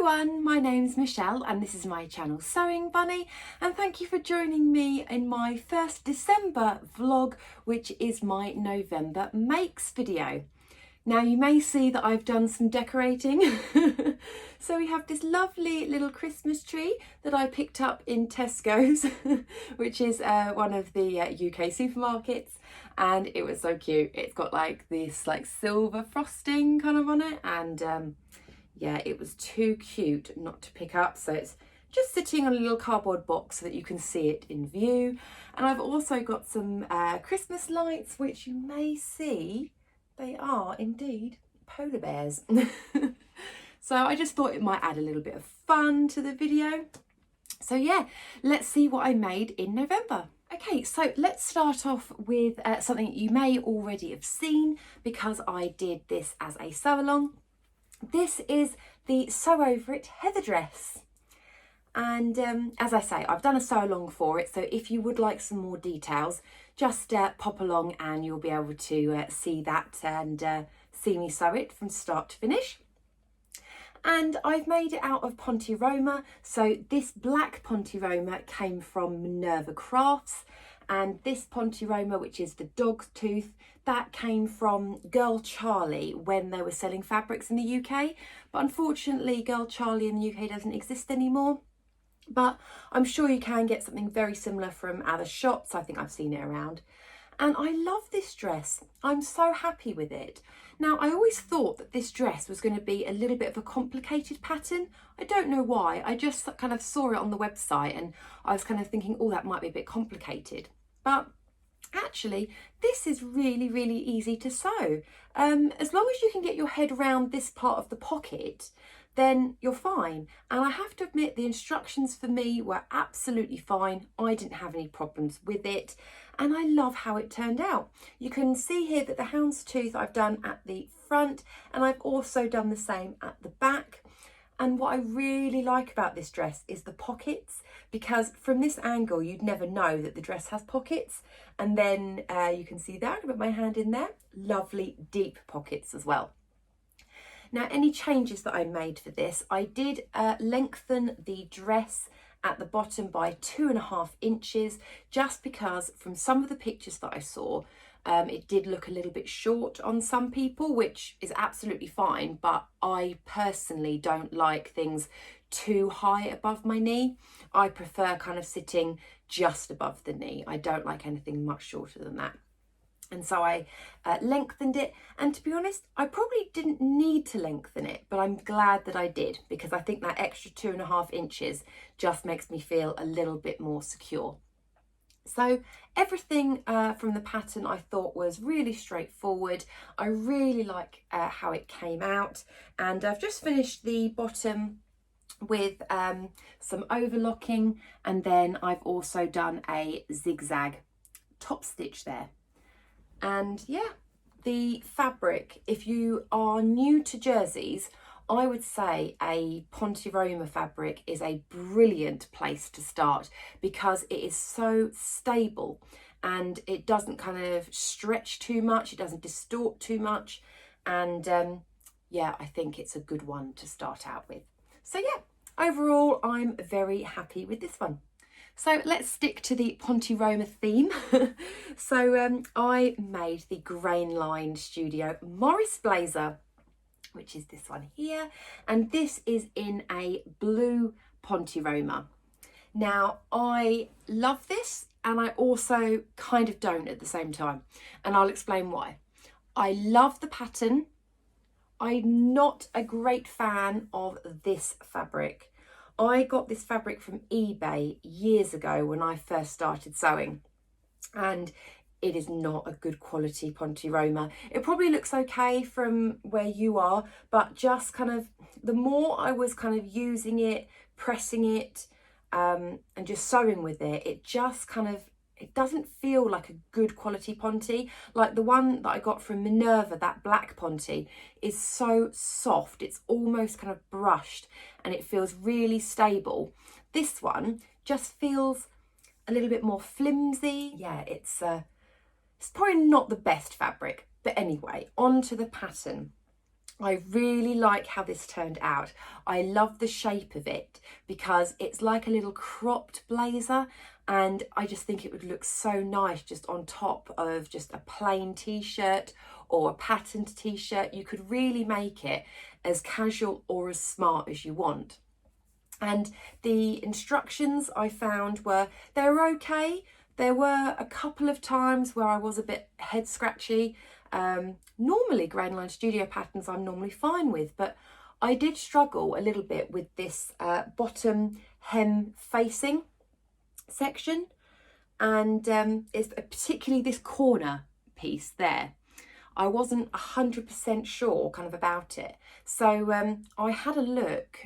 everyone, my name's Michelle and this is my channel Sewing Bunny, and thank you for joining me in my first December vlog, which is my November makes video. Now you may see that I've done some decorating. So we have this lovely little Christmas tree that I picked up in Tesco's, which is one of the UK supermarkets, and it was so cute. It's got like this silver frosting kind of on it, and yeah, it was too cute not to pick up. So it's just sitting on a little cardboard box so that you can see it in view. And I've also got some Christmas lights, which you may see, they are indeed polar bears. So I just thought it might add a little bit of fun to the video. So yeah, let's see what I made in November. Okay, so let's start off with something you may already have seen because I did this as a sew along. This is the Sew Over It heather dress. And as I say, I've done a sew along for it, so if you would like some more details, just pop along and you'll be able to see that and see me sew it from start to finish. And I've made it out of Ponte Roma. So this black Ponte Roma came from Minerva Crafts, and this Ponte Roma, which is the dog's tooth, that came from Girl Charlie when they were selling fabrics in the UK. But unfortunately, Girl Charlie in the UK doesn't exist anymore. But I'm sure you can get something very similar from other shops. I think I've seen it around. And I love this dress. I'm so happy with it. Now, I always thought that this dress was going to be a little bit of a complicated pattern. I don't know why. I just kind of saw it on the website and I was kind of thinking, oh, that might be a bit complicated. But actually, this is really, really easy to sew. As long as you can get your head around this part of the pocket, then you're fine. And I have to admit, the instructions for me were absolutely fine. I didn't have any problems with it. And I love how it turned out. You can see here that the houndstooth I've done at the front, and I've also done the same at the back. And what I really like about this dress is the pockets, because from this angle, you'd never know that the dress has pockets. And then you can see there, I can put my hand in there, lovely deep pockets as well. Now, any changes that I made for this, I did lengthen the dress at the bottom by 2.5 inches, just because from some of the pictures that I saw, it did look a little bit short on some people, which is absolutely fine. But I personally don't like things too high above my knee. I prefer kind of sitting just above the knee. I don't like anything much shorter than that. And so I lengthened it, and to be honest, I probably didn't need to lengthen it, but I'm glad that I did, because I think that extra 2.5 inches just makes me feel a little bit more secure. So everything from the pattern I thought was really straightforward. I really like how it came out, and I've just finished the bottom with some overlocking, and then I've also done a zigzag top stitch there. And yeah, the fabric, if you are new to jerseys, I would say a Ponte Roma fabric is a brilliant place to start, because it is so stable and it doesn't kind of stretch too much, it doesn't distort too much, and yeah, I think it's a good one to start out with. So yeah, overall I'm very happy with this one. So let's stick to the Ponte Roma theme. So I made the Grainline Studio Morris blazer, which is this one here, and this is in a blue Ponte Roma. Now, I love this, and I also kind of don't at the same time, and I'll explain why. I love the pattern. I'm not a great fan of this fabric. I got this fabric from eBay years ago when I first started sewing, and it is not a good quality Ponte Roma. It probably looks okay from where you are, but just kind of the more I was kind of using it, pressing it, and just sewing with it, it just kind of, it doesn't feel like a good quality Ponte. Like the one that I got from Minerva, that black Ponte, is so soft. It's almost kind of brushed and it feels really stable. This one just feels a little bit more flimsy. Yeah, it's probably not the best fabric. But anyway, on to the pattern. I really like how this turned out. I love the shape of it because it's like a little cropped blazer, and I just think it would look so nice just on top of just a plain t-shirt or a patterned t-shirt. You could really make it as casual or as smart as you want. And the instructions I found they were okay. There were a couple of times where I was a bit head scratchy. Normally Grainline Studio patterns I'm normally fine with, but I did struggle a little bit with this bottom hem facing section, and it's particularly this corner piece there. I wasn't 100% sure kind of about it. So I had a look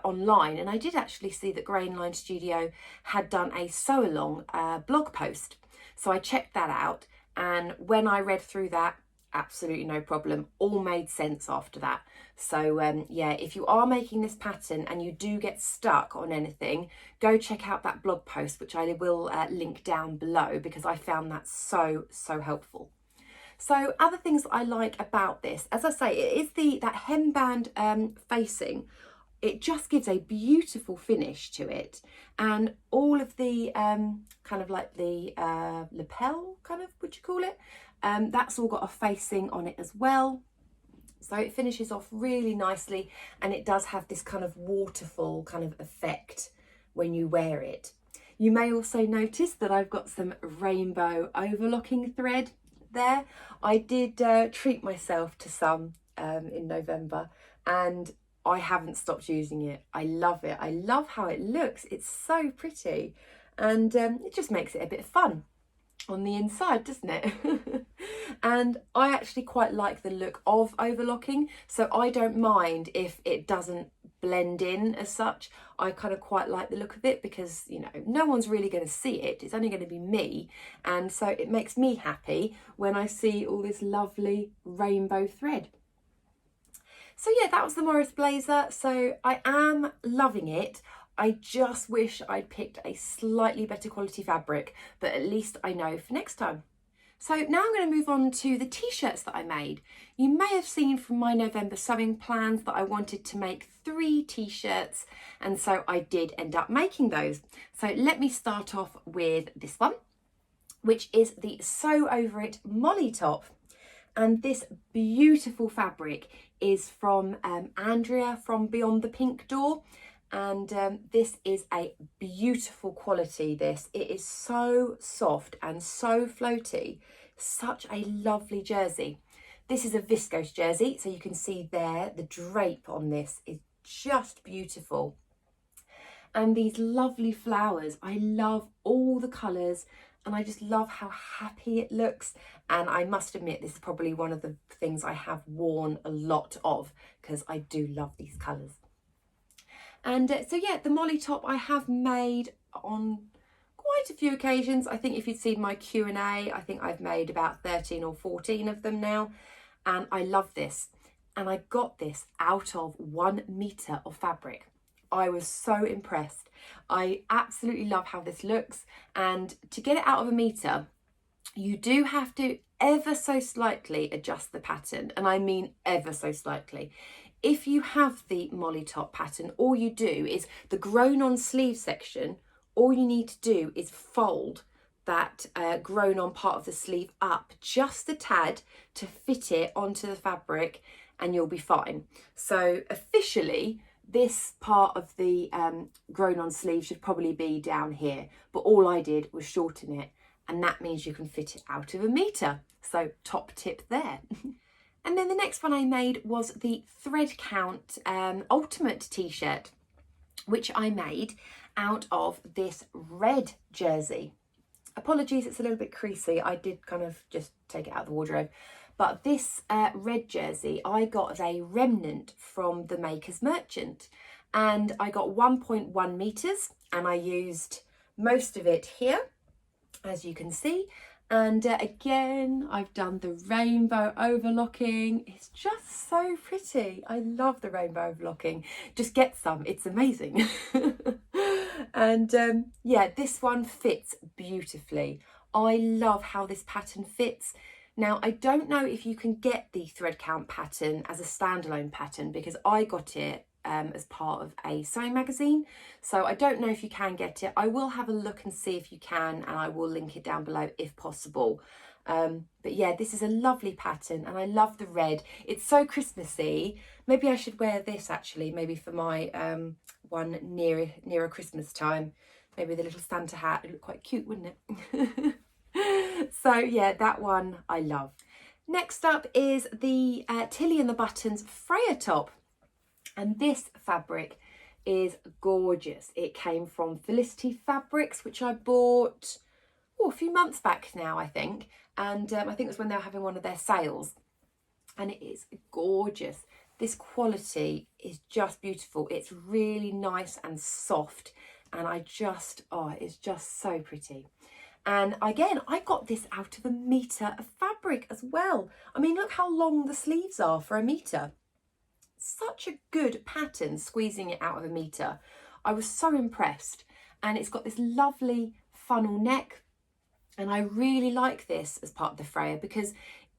online, and I did actually see that Grainline Studio had done a sew along blog post. So I checked that out, and when I read through that, absolutely no problem. All made sense after that. So yeah, if you are making this pattern and you do get stuck on anything, go check out that blog post, which I will link down below, because I found that so helpful. So other things that I like about this, as I say, it is that hemband facing. It just gives a beautiful finish to it, and all of the kind of like the lapel, kind of, would you call it? That's all got a facing on it as well. So it finishes off really nicely, and it does have this kind of waterfall kind of effect when you wear it. You may also notice that I've got some rainbow overlocking thread there. I did treat myself to some in November, and I haven't stopped using it. I love it. I love how it looks. It's so pretty, and it just makes it a bit fun on the inside, doesn't it? And I actually quite like the look of overlocking, so I don't mind if it doesn't blend in as such. I kind of quite like the look of it because, you know, no one's really going to see it. It's only going to be me, and so it makes me happy when I see all this lovely rainbow thread. So yeah, that was the Morris blazer. So I am loving it. I just wish I'd picked a slightly better quality fabric, but at least I know for next time. So now I'm going to move on to the t-shirts that I made. You may have seen from my November sewing plans that I wanted to make 3 t-shirts, and so I did end up making those. So let me start off with this one, which is the Sew Over It Molly top. And this beautiful fabric is from Andrea from Beyond the Pink Door. And this is a beautiful quality. It is so soft and so floaty. Such a lovely jersey. This is a viscose jersey, so you can see there the drape on this is just beautiful. And these lovely flowers, I love all the colours, and I just love how happy it looks. And I must admit, this is probably one of the things I have worn a lot of, because I do love these colours. And so yeah, the Molly top I have made on quite a few occasions. I think if you'd seen my Q&A, I think I've made about 13 or 14 of them now. And I love this. And I got this out of 1 metre of fabric. I was so impressed. I absolutely love how this looks. And to get it out of 1 metre, you do have to ever so slightly adjust the pattern. And I mean ever so slightly. If you have the Molly top pattern, all you do is the grown on sleeve section, all you need to do is fold that grown on part of the sleeve up just a tad to fit it onto the fabric, and you'll be fine. So officially, this part of the grown on sleeve should probably be down here, but all I did was shorten it, and that means you can fit it out of 1 metre. So top tip there. And then the next one I made was the thread count ultimate t-shirt, which I made out of this red jersey. Apologies, it's a little bit creasy. I did kind of just take it out of the wardrobe. But this red jersey, I got as a remnant from the Maker's Merchant. And I got 1.1 metres, and I used most of it here, as you can see. And again, I've done the rainbow overlocking. It's just so pretty. I love the rainbow overlocking. Just get some, it's amazing. And yeah, this one fits beautifully. I love how this pattern fits. Now, I don't know if you can get the thread count pattern as a standalone pattern, because I got it as part of a sewing magazine. So I don't know if you can get it. I will have a look and see if you can, and I will link it down below if possible. But yeah, this is a lovely pattern and I love the red. It's so Christmassy. Maybe I should wear this actually, maybe for my one nearer Christmas time. Maybe the little Santa hat. It'd look quite cute, wouldn't it? So yeah, that one I love. Next up is the Tilly and the Buttons Freya top. And this fabric is gorgeous. It came from Felicity Fabrics, which I bought a few months back now, I think. And I think it was when they were having one of their sales. And it is gorgeous. This quality is just beautiful. It's really nice and soft. And it's just so pretty. And again, I got this out of 1 metre of fabric as well. I mean, look how long the sleeves are for 1 metre. Such a good pattern, squeezing it out of 1 metre. I was so impressed. And it's got this lovely funnel neck. And I really like this as part of the Freya because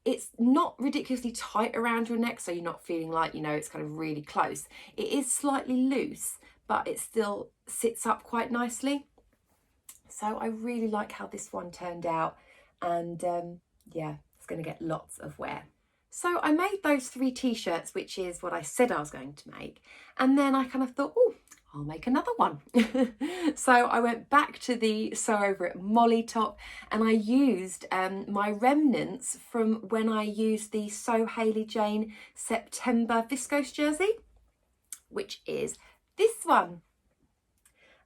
it's not ridiculously tight around your neck, so you're not feeling like, you know, it's kind of really close. It is slightly loose, but it still sits up quite nicely. So I really like how this one turned out, and yeah, it's going to get lots of wear. So I made those 3 t-shirts, which is what I said I was going to make. And then I kind of thought, oh, I'll make another one. So I went back to the Sew Over It Molly top, and I used my remnants from when I used the Sew Hayley Jane September viscose jersey, which is this one.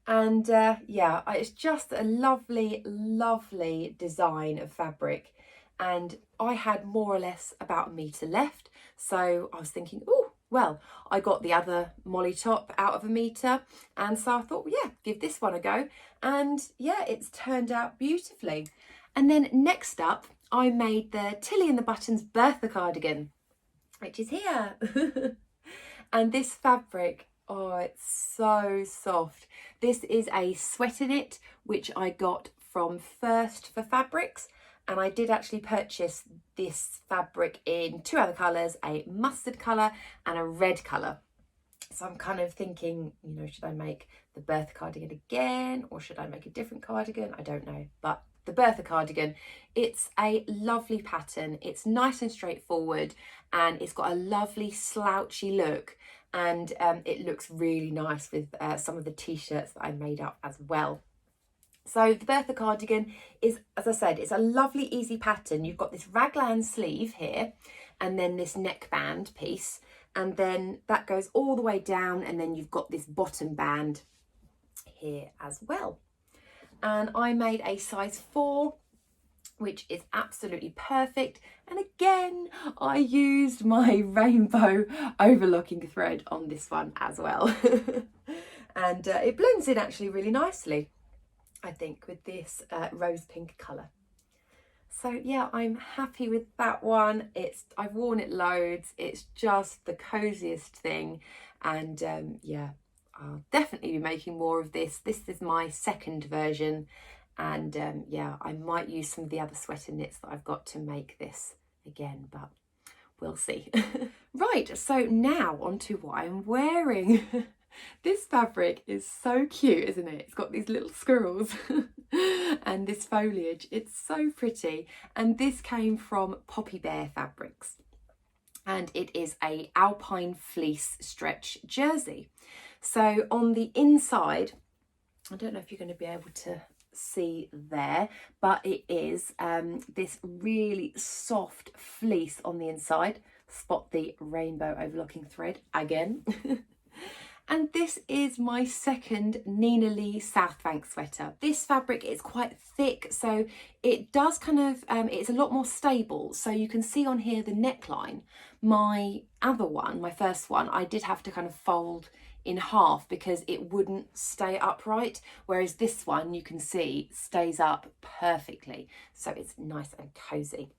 And yeah, it's just a lovely, lovely design of fabric. And I had more or less about 1 metre left. So I was thinking, oh, well, I got the other Molly top out of 1 metre. And so I thought, well, yeah, give this one a go. And yeah, it's turned out beautifully. And then next up, I made the Tilly and the Buttons Bertha cardigan, which is here. And this fabric, oh, it's so soft. This is a sweater knit, which I got from First for Fabrics. And I did actually purchase this fabric in 2 other colours, a mustard colour and a red colour. So I'm kind of thinking, you know, should I make the Bertha cardigan again, or should I make a different cardigan? I don't know. But the Bertha cardigan, it's a lovely pattern. It's nice and straightforward, and it's got a lovely slouchy look. And it looks really nice with some of the t-shirts that I made up as well. So the Bertha cardigan is, as I said, it's a lovely, easy pattern. You've got this raglan sleeve here, and then this neckband piece, and then that goes all the way down, and then you've got this bottom band here as well. And I made a size 4, which is absolutely perfect. And again, I used my rainbow overlocking thread on this one as well. And it blends in actually really nicely, I think, with this rose pink colour. So yeah, I'm happy with that one. I've worn it loads. It's just the coziest thing. And yeah, I'll definitely be making more of this. This is my 2nd version. And yeah, I might use some of the other sweater knits that I've got to make this again, but we'll see. Right, so now on to what I'm wearing. This fabric is so cute, isn't it? It's got these little squirrels and this foliage. It's so pretty. And this came from Poppy Bear Fabrics. And it is a alpine fleece stretch jersey. So on the inside, I don't know if you're going to be able to see there, but it is this really soft fleece on the inside. Spot the rainbow overlocking thread again. And this is my 2nd Nina Lee Southbank sweater. This fabric is quite thick, so it does kind of, it's a lot more stable. So you can see on here the neckline. My other one, my first one, I did have to kind of fold in half because it wouldn't stay upright. Whereas this one, you can see, stays up perfectly. So it's nice and cozy.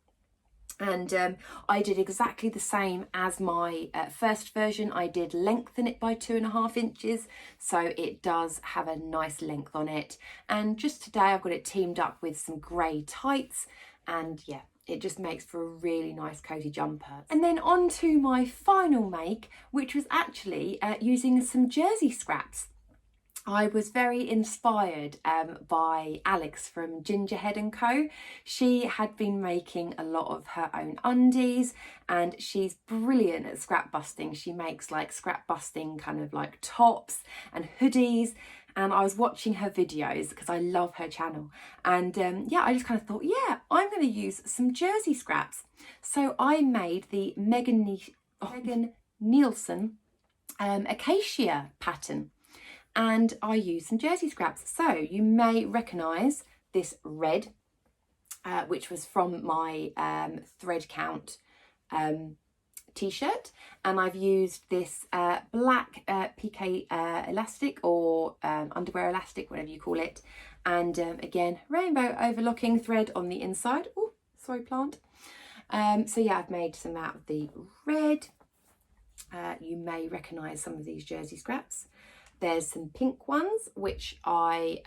And I did exactly the same as my first version. I did lengthen it by 2.5 inches, so it does have a nice length on it. And just today I've got it teamed up with some grey tights, and yeah, it just makes for a really nice cozy jumper. And then on to my final make, which was actually using some jersey scraps. I was very inspired by Alex from Gingerhead & Co. She had been making a lot of her own undies, and she's brilliant at scrap busting. She makes like scrap busting kind of like tops and hoodies, and I was watching her videos because I love her channel. And yeah, I just kind of thought, yeah, I'm going to use some jersey scraps. So I made the Megan Nielsen acacia pattern. And I used some jersey scraps. So you may recognise this red, which was from my thread count t-shirt. And I've used this black piqué elastic, or underwear elastic, whatever you call it. And again, rainbow overlocking thread on the inside. Oh, sorry, plant. So yeah, I've made some out of the red. You may recognise some of these jersey scraps. There's some pink ones, which I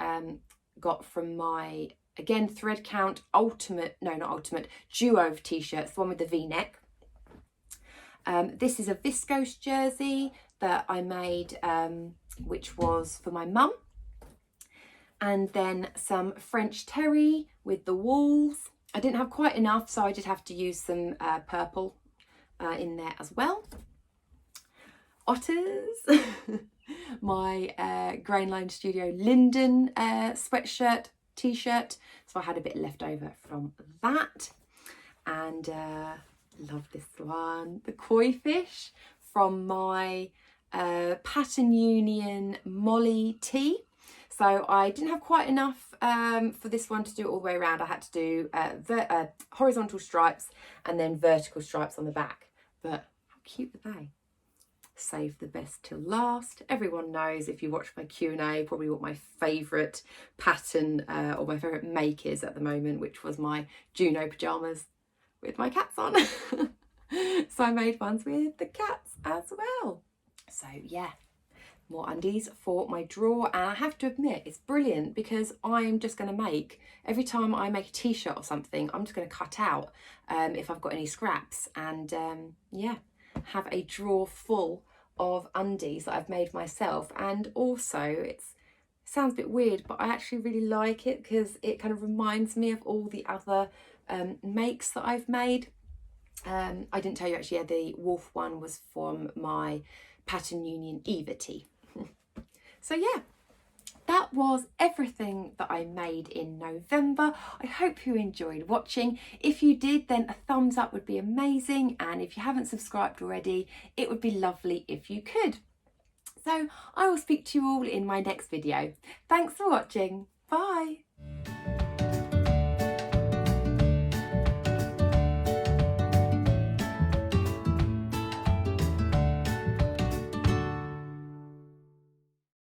got from my, again, thread count duo of t-shirts, the one with the v-neck. This is a viscose jersey that I made, which was for my mum. And then some French terry with the walls. I didn't have quite enough, so I did have to use some purple in there as well. Otters. My Grainline Studio Linden sweatshirt, t-shirt. So I had a bit left over from that. And love this one. The koi fish from my Pattern Union Molly tee. So I didn't have quite enough for this one to do it all the way around. I had to do horizontal stripes and then vertical stripes on the back. But how cute are they? Save the best till last. Everyone knows, if you watch my Q&A, probably what my favourite pattern or my favourite make is at the moment, which was my Juno pyjamas with my cats on. So I made ones with the cats as well. So yeah, more undies for my drawer. And I have to admit, it's brilliant because I'm just going to make, every time I make a t-shirt or something, I'm just going to cut out if I've got any scraps, and yeah, have a drawer full of undies that I've made myself. And also, it sounds a bit weird, but I actually really like it because it kind of reminds me of all the other makes that I've made. I didn't tell you actually, yeah, the wolf one was from my Pattern Union Eva tee. So yeah, that was everything that I made in November. I hope you enjoyed watching. If you did, then a thumbs up would be amazing. And if you haven't subscribed already, it would be lovely if you could. So I will speak to you all in my next video. Thanks for watching. Bye.